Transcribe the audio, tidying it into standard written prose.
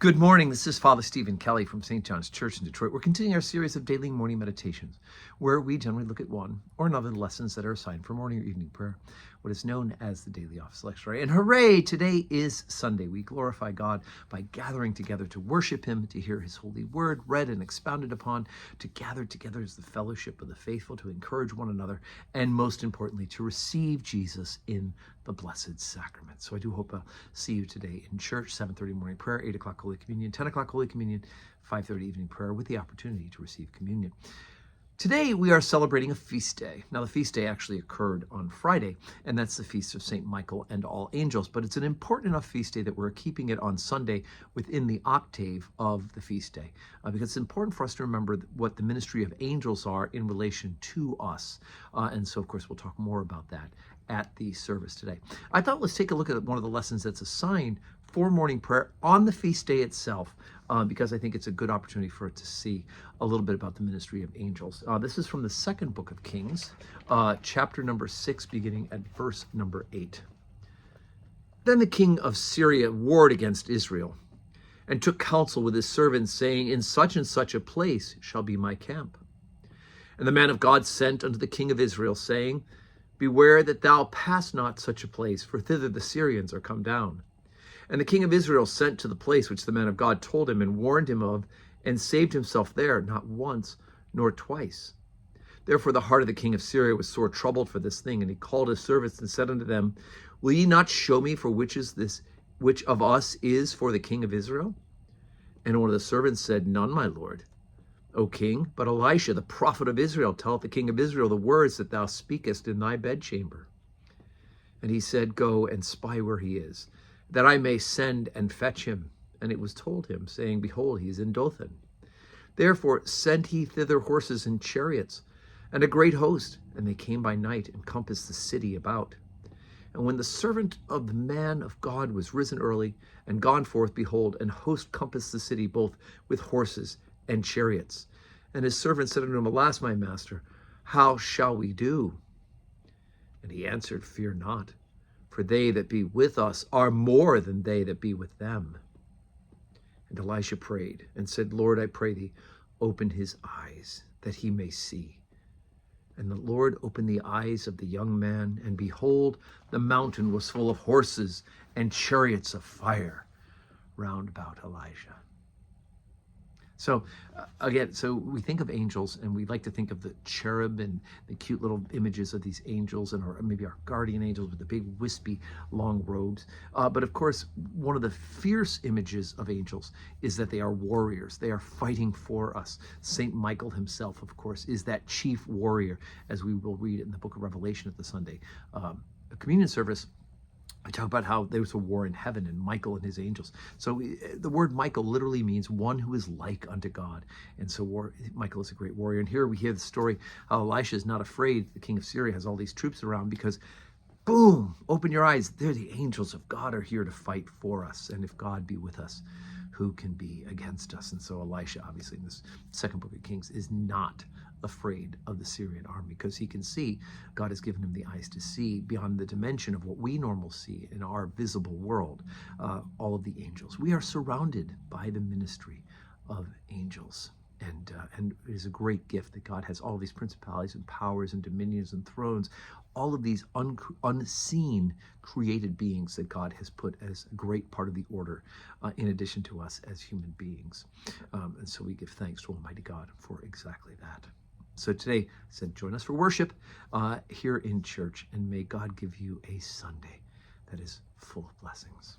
Good morning. This is Father Stephen Kelly from St. John's Church in Detroit. We're continuing our series of daily morning meditations, where we generally look at one or another of the lessons that are assigned for morning or evening prayer, what is known as the Daily Office Lectionary. And hooray, today is Sunday. We glorify God by gathering together to worship Him, to hear His holy word read and expounded upon, to gather together as the fellowship of the faithful, to encourage one another, and most importantly, to receive Jesus in the Blessed Sacrament. So I do hope I'll see you today in church, 7:30 morning prayer, 8 o'clock Holy Communion, 10 o'clock Holy Communion, 5:30 evening prayer with the opportunity to receive communion. Today we are celebrating a feast day. Now the feast day actually occurred on Friday, and that's the feast of St. Michael and all angels, but it's an important enough feast day that we're keeping it on Sunday within the octave of the feast day, because it's important for us to remember what the ministry of angels are in relation to us. And so of course we'll talk more about that at the service today. I thought let's take a look at one of the lessons that's assigned for morning prayer on the feast day itself, because I think it's a good opportunity for it to see a little bit about the ministry of angels. This is from the second book of Kings, chapter number 6, beginning at verse number 8. Then the king of Syria warred against Israel and took counsel with his servants, saying, In such and such a place shall be my camp. And the man of God sent unto the king of Israel, saying, Beware that thou pass not such a place, for thither the Syrians are come down. And the king of Israel sent to the place which the man of God told him and warned him of, and saved himself there, not once nor twice. Therefore the heart of the king of Syria was sore troubled for this thing, and he called his servants and said unto them, Will ye not show me for which of us is for the king of Israel? And one of the servants said, None, my lord, O king, but Elisha, the prophet of Israel, telleth the king of Israel the words that thou speakest in thy bedchamber. And he said, Go and spy where he is, that I may send and fetch him. And it was told him, saying, Behold, he is in Dothan. Therefore sent he thither horses and chariots, and a great host, and they came by night and compassed the city about. And when the servant of the man of God was risen early and gone forth, behold, an host compassed the city both with horses and chariots. And his servant said unto him, Alas, my master, how shall we do? And he answered, Fear not, for they that be with us are more than they that be with them. And Elisha prayed and said, Lord, I pray thee, open his eyes, that he may see. And the Lord opened the eyes of the young man, and behold, the mountain was full of horses and chariots of fire round about Elijah. So again, so we think of angels, and we like to think of the cherub and the cute little images of these angels, and maybe our guardian angels with the big wispy long robes. But of course, one of the fierce images of angels is that they are warriors. They are fighting for us. Saint Michael himself, of course, is that chief warrior, as we will read in the book of Revelation at the Sunday communion service. I talk about how there was a war in heaven and Michael and his angels. So the word Michael literally means one who is like unto God. And so Michael is a great warrior. And here we hear the story how Elisha is not afraid. The king of Syria has all these troops around because, boom, open your eyes. They're the angels of God are here to fight for us. And if God be with us, who can be against us? And so Elisha, obviously, in this second book of Kings, is not afraid of the Syrian army because he can see God has given him the eyes to see beyond the dimension of what we normally see in our visible world, all of the angels. We are surrounded by the ministry of angels. And it is a great gift that God has all these principalities and powers and dominions and thrones, all of these unseen created beings that God has put as a great part of the order, in addition to us as human beings. And so we give thanks to Almighty God for exactly that. So today, I said, join us for worship here in church, and may God give you a Sunday that is full of blessings.